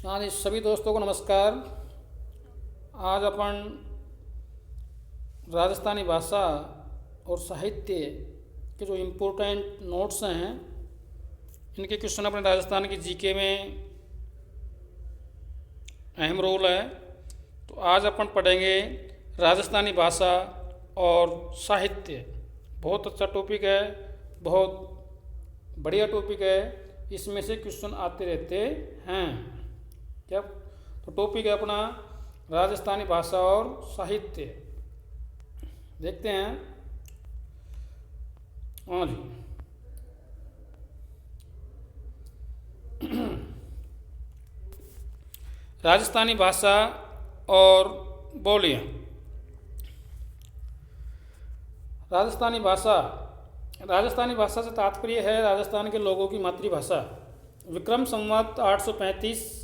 हाँ जी, सभी दोस्तों को नमस्कार। आज अपन राजस्थानी भाषा और साहित्य के जो इम्पोर्टेंट नोट्स हैं इनके क्वेश्चन अपने राजस्थान की जीके में अहम रोल है। तो आज अपन पढ़ेंगे राजस्थानी भाषा और साहित्य। बहुत अच्छा टॉपिक है, बहुत बढ़िया टॉपिक है। इसमें से क्वेश्चन आते रहते हैं। क्या तो टॉपिक है अपना राजस्थानी भाषा और साहित्य। देखते हैं। हाँ जी, राजस्थानी भाषा और बोलियां। राजस्थानी भाषा से तात्पर्य है राजस्थान के लोगों की मातृभाषा। विक्रम संवत 835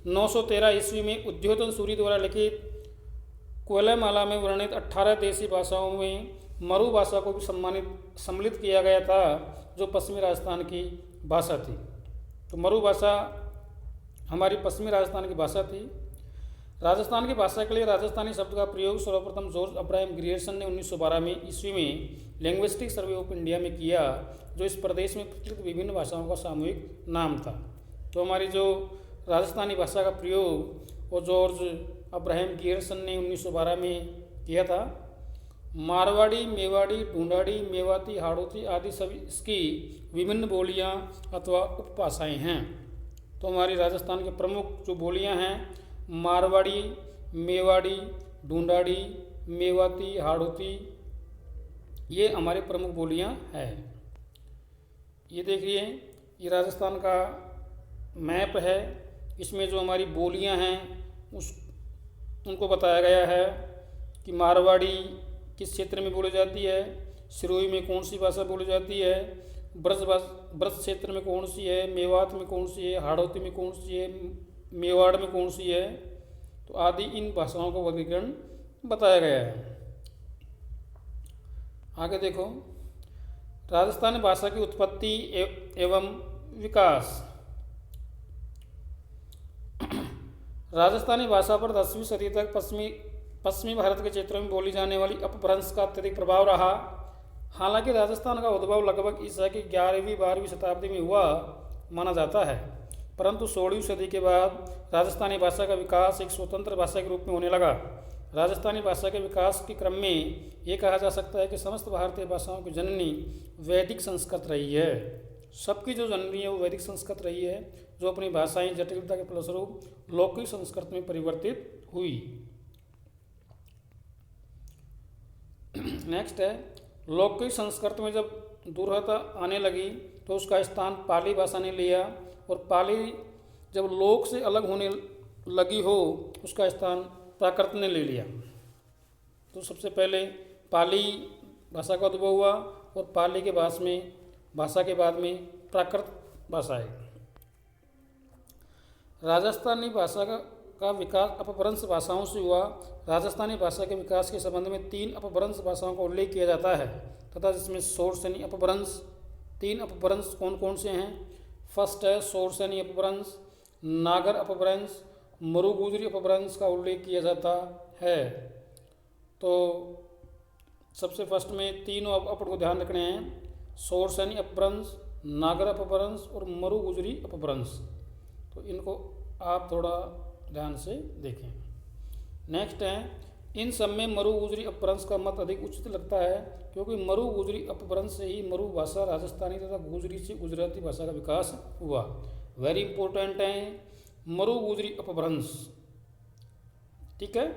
913 ईस्वी में उद्योतन सूरी द्वारा लिखित कोयलामाला में वर्णित 18 देशी भाषाओं में मरु भाषा को भी सम्मिलित किया गया था, जो पश्चिमी राजस्थान की भाषा थी। तो मरु भाषा हमारी पश्चिमी राजस्थान की भाषा थी। राजस्थान की भाषा के लिए राजस्थानी शब्द का प्रयोग सर्वप्रथम जॉर्ज अब्राहम ग्रियर्सन ने 1912 में ईस्वी में लिंग्विस्टिक सर्वे ऑफ इंडिया में किया, जो इस प्रदेश में प्रचलित विभिन्न भाषाओं का सामूहिक नाम था। तो हमारी जो राजस्थानी भाषा का प्रयोग वो जॉर्ज अब्राहम ग्रियर्सन ने 1912 में किया था। मारवाड़ी, मेवाड़ी, ढूंढाड़ी, मेवाती, हाड़ौती आदि सभी इसकी विभिन्न बोलियां अथवा उपभाषाएं हैं। तो हमारी राजस्थान के प्रमुख जो बोलियां हैं मारवाड़ी, मेवाड़ी, ढूंढाड़ी, मेवाती, हाड़ौती, ये हमारे प्रमुख बोलियां हैं। ये देखिए, ये राजस्थान का मैप है। इसमें जो हमारी बोलियां हैं उनको बताया गया है कि मारवाड़ी किस क्षेत्र में बोली जाती है, सिरोही में कौन सी भाषा बोली जाती है, ब्रज क्षेत्र में कौन सी है, मेवात में कौन सी है, हाड़ौती में कौन सी है, मेवाड़ में कौन सी है। तो आदि इन भाषाओं का वर्गीकरण बताया गया है। आगे देखो, राजस्थानी भाषा की उत्पत्ति एवं विकास। राजस्थानी भाषा पर 10वीं सदी तक पश्चिमी भारत के क्षेत्रों में बोली जाने वाली अपभ्रंश का अत्यधिक प्रभाव रहा। हालांकि राजस्थान का उद्भव लगभग ईसा की 11वीं-12वीं शताब्दी में हुआ माना जाता है, परंतु 16वीं सदी के बाद राजस्थानी भाषा का विकास एक स्वतंत्र भाषा के रूप में होने लगा। राजस्थानी भाषा के विकास के क्रम में ये कहा जा सकता है कि समस्त भारतीय भाषाओं की जननी वैदिक संस्कृत रही है। सबकी जो जननी है वो वैदिक संस्कृत रही है, जो अपनी भाषाएं जटिलता के फलस्वरूप लौकिक संस्कृत में परिवर्तित हुई। नेक्स्ट है, लौकिक संस्कृत में जब दूरता आने लगी तो उसका स्थान पाली भाषा ने लिया, और पाली जब लोक से अलग होने लगी हो उसका स्थान प्राकृत ने ले लिया। तो सबसे पहले पाली भाषा का उद्भव हुआ और पाली के भाषा के बाद में प्राकृत भाषा है। राजस्थानी भाषा का विकास अपभ्रंश भाषाओं से हुआ। राजस्थानी भाषा के विकास के संबंध में 3 अपभ्रंश भाषाओं का उल्लेख किया जाता है तथा जिसमें शोरसेनी अपभ्रंश। 3 अपभ्रंश कौन कौन से हैं? फर्स्ट है शोरसेनी अपभ्रंश, नागर अपभ्रंश, मरु गुजरी अपभ्रंश का उल्लेख किया जाता है। तो सबसे फर्स्ट में तीनों अपन को ध्यान रखने हैं, शोरसेनी अपभ्रंश, नागर अपभ्रंश और मरु गुजरी अपभ्रंश। तो इनको आप थोड़ा ध्यान से देखें। नेक्स्ट है, इन सब में मरु गुजरी अपभ्रंश का मत अधिक उचित लगता है, क्योंकि मरु गुजरी अपभ्रंश से ही मरु भाषा राजस्थानी तथा गुजरी से गुजराती भाषा का विकास हुआ। वेरी इंपॉर्टेंट है मरु गुजरी अपभ्रंश। ठीक है,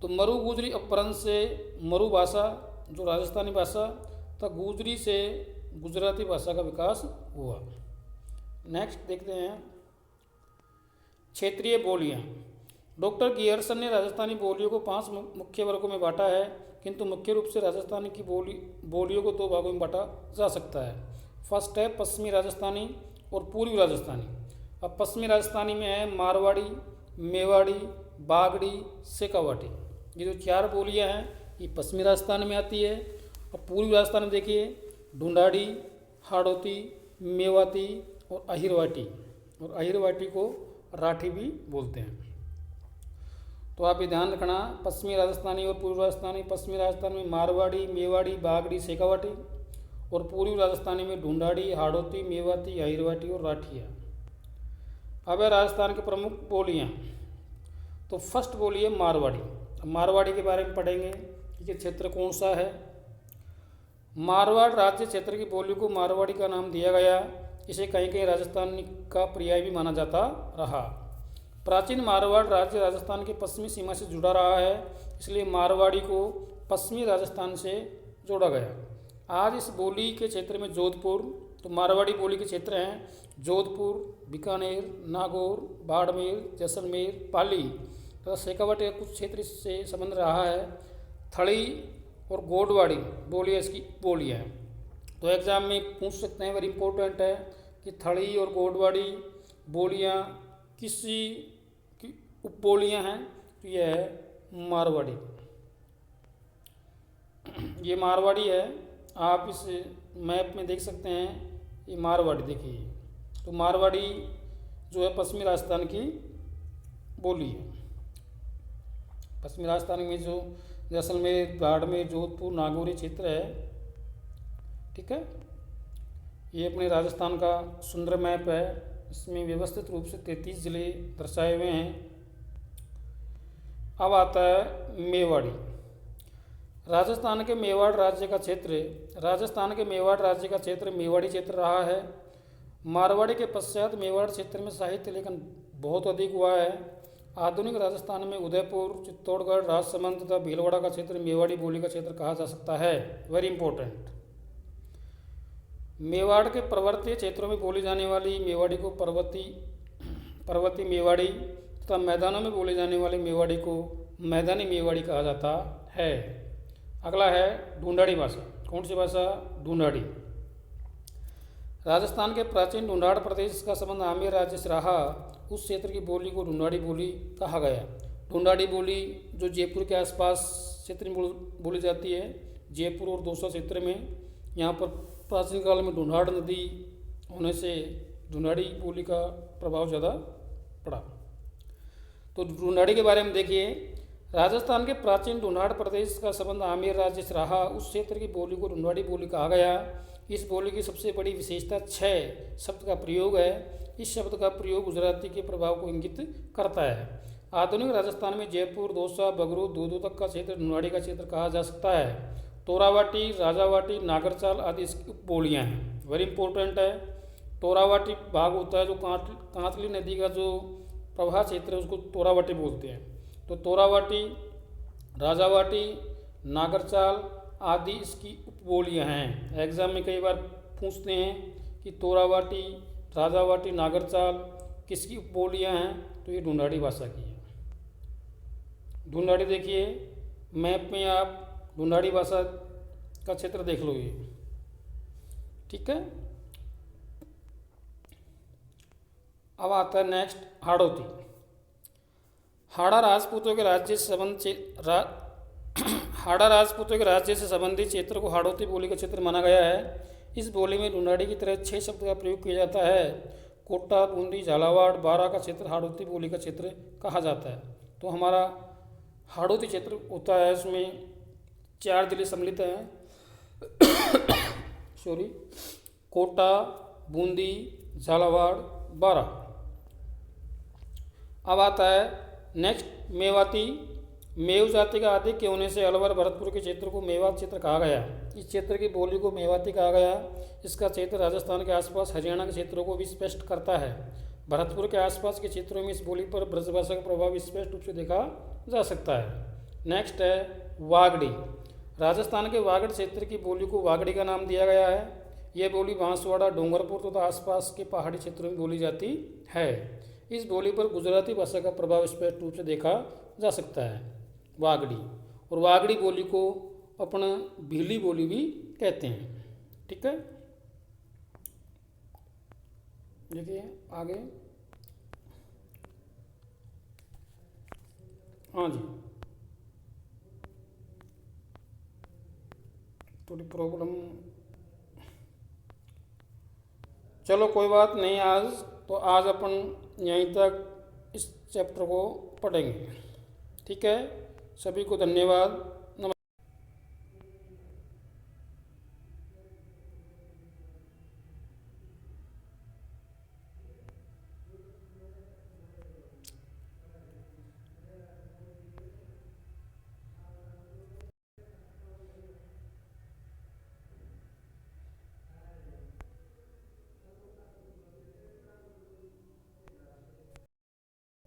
तो मरु गुजरी अपभ्रंश से मरु भाषा जो राजस्थानी भाषा तथा गुजरी से गुजराती भाषा का विकास हुआ। नेक्स्ट देखते हैं, क्षेत्रीय बोलियां। डॉक्टर गियर्सन ने राजस्थानी बोलियों को 5 मुख्य वर्गों में बांटा है, किंतु मुख्य रूप से राजस्थानी की बोलियों को 2 भागों में बांटा जा सकता है। फर्स्ट है पश्चिमी राजस्थानी और पूर्वी राजस्थानी। अब पश्चिमी राजस्थानी में है मारवाड़ी, मेवाड़ी, बागड़ी, शेखावाटी। ये जो 4 बोलियां हैं ये पश्चिमी राजस्थान में आती है। और पूर्वी राजस्थान में देखिए ढूंढाड़ी, हाड़ौती, मेवाती और अहिरवाटी, और अहिरवाटी को राठी भी बोलते हैं। तो आप ये ध्यान रखना, पश्चिमी राजस्थानी और पूर्वी राजस्थानी, पश्चिमी राजस्थान में मारवाड़ी, मेवाड़ी, बागड़ी, शेखावाटी, और पूर्वी राजस्थानी में ढूंढाड़ी, हाड़ौती, मेवाती, अहिरवाटी और राठिया। अब है राजस्थान की प्रमुख बोलियाँ। तो फर्स्ट बोली है मारवाड़ी। अब मारवाड़ी के बारे में पढ़ेंगे कि ये क्षेत्र कौन सा है। मारवाड़ राज्य क्षेत्र की बोली को मारवाड़ी का नाम दिया गया। इसे कहीं कहीं राजस्थान का पर्याय भी माना जाता रहा। प्राचीन मारवाड़ राज्य राजस्थान के पश्चिमी सीमा से जुड़ा रहा है, इसलिए मारवाड़ी को पश्चिमी राजस्थान से जोड़ा गया। आज इस बोली के क्षेत्र में जोधपुर, तो मारवाड़ी बोली के क्षेत्र हैं जोधपुर, बीकानेर, नागौर, बाड़मेर, जैसलमेर, पाली तथा शेखावाटी का कुछ क्षेत्र इससे संबंध रहा है। थड़ी और गोडवाड़ी बोलियाँ इसकी बोलियाँ हैं। तो एग्जाम में पूछ सकते हैं, वेरी इंपॉर्टेंट है कि थड़ी और गोडवाड़ी बोलियाँ किसी की उपबोलियाँ हैं। तो यह है मारवाड़ी। ये मारवाड़ी है, आप इस मैप में देख सकते हैं, ये मारवाड़ी देखिए। तो मारवाड़ी जो है पश्चिमी राजस्थान की बोली है। पश्चिमी राजस्थान में जो जैसलमेर, बाड़मेर, जोधपुर, नागौर क्षेत्र है, ठीक है। ये अपने राजस्थान का सुंदर मैप है। इसमें व्यवस्थित रूप से 33 जिले दर्शाए हुए हैं। अब आता है मेवाड़ी। राजस्थान के मेवाड़ राज्य का क्षेत्र मेवाड़ी क्षेत्र रहा है। मारवाड़ी के पश्चात मेवाड़ क्षेत्र में साहित्य लेखन बहुत अधिक हुआ है। आधुनिक राजस्थान में उदयपुर, चित्तौड़गढ़, राजसमंद तथा भीलवाड़ा का क्षेत्र मेवाड़ी बोली का क्षेत्र कहा जा सकता है। Very important. मेवाड़ के पर्वतीय क्षेत्रों में बोली जाने वाली मेवाड़ी को पर्वती मेवाड़ी तथा मैदानों में बोले जाने वाले मेवाड़ी को मैदानी मेवाड़ी कहा जाता है। अगला है ढूंढाड़ी भाषा। कौन सी भाषा? ढूंढाड़ी। राजस्थान के प्राचीन ढूंढाड़ प्रदेश का संबंध आमेर राज्य से रहा। उस क्षेत्र की बोली को ढूंढाड़ी बोली कहा गया। ढूंढाड़ी बोली जो जयपुर के आसपास क्षेत्र में बोली जाती है, जयपुर और दौसा क्षेत्र में। यहाँ पर प्राचीन काल में ढूंढाड़ नदी होने से ढूंढाड़ी बोली का प्रभाव ज़्यादा पड़ा। तो ढूंढाड़ी के बारे में देखिए, राजस्थान के प्राचीन ढूंढाड़ प्रदेश का संबंध आमेर राज्य से रहा। उस क्षेत्र की बोली को ढूंढाड़ी बोली कहा गया। इस बोली की सबसे बड़ी विशेषता 6 शब्द का प्रयोग है। इस शब्द का प्रयोग गुजराती के प्रभाव को इंगित करता है। आधुनिक राजस्थान में जयपुर, दौसा, बगरू, दूदू तक का क्षेत्र ढूंढाड़ी का क्षेत्र कहा जा सकता है। तोरावाटी, राजावाटी, नागरचाल आदि इसकी उपबोलियाँ हैं। वेरी इंपॉर्टेंट है। तोरावाटी भाग होता है जो कांतली नदी का जो प्रवाह क्षेत्र है उसको तोरावाटी बोलते हैं। तो तोरावाटी, राजावाटी, नागरचाल आदि इसकी उपबोलियाँ हैं। एग्जाम में कई बार पूछते हैं कि तोरावाटी, राजावाटी, नागरचाल किसकी उपबोलियाँ हैं? तो ये ढूंढाड़ी भाषा की है। ढूंढाड़ी देखिए मैप में, आप ढूंढाड़ी भाषा का क्षेत्र देख लो ये, ठीक है। अब आता है नेक्स्ट हाड़ौती। हाड़ा राजपूतों के राज्य से संबंधित क्षेत्र को हाड़ौती बोली का क्षेत्र माना गया है। इस बोली में ढूंढाड़ी की तरह 6 शब्द का प्रयोग किया जाता है। कोटा, बूंदी, झालावाड़, बारा का क्षेत्र हाड़ौती बोली का क्षेत्र कहा जाता है। तो हमारा हाड़ौती क्षेत्र होता है, इसमें 4 जिले सम्मिलित हैं कोटा, बूंदी, झालावाड़, बारा। अब आता है नेक्स्ट मेवाती। मेव जाति का आधिक्य होने से अलवर भरतपुर के क्षेत्र को मेवात क्षेत्र कहा गया। इस क्षेत्र की बोली को मेवाती कहा गया। इसका क्षेत्र राजस्थान के आसपास हरियाणा के क्षेत्रों को भी स्पष्ट करता है। भरतपुर के आसपास के क्षेत्रों में इस बोली पर ब्रजभाषा का प्रभाव स्पष्ट रूप से देखा जा सकता है। नेक्स्ट है वागड़ी। राजस्थान के वागड़ क्षेत्र की बोली को वागड़ी का नाम दिया गया है। यह बोली बांसवाड़ा, डूंगरपुर तथा आसपास के पहाड़ी क्षेत्रों में बोली जाती है। इस बोली पर गुजराती भाषा का प्रभाव स्पष्ट रूप से देखा जा सकता है। वागड़ी, और वागड़ी बोली को अपना भीली बोली भी कहते हैं, ठीक है। देखिए आगे, हाँ जी, थोड़ी प्रॉब्लम, चलो कोई बात नहीं, आज तो आज अपन यहीं तक इस चैप्टर को पढ़ेंगे। ठीक है, सभी को धन्यवाद।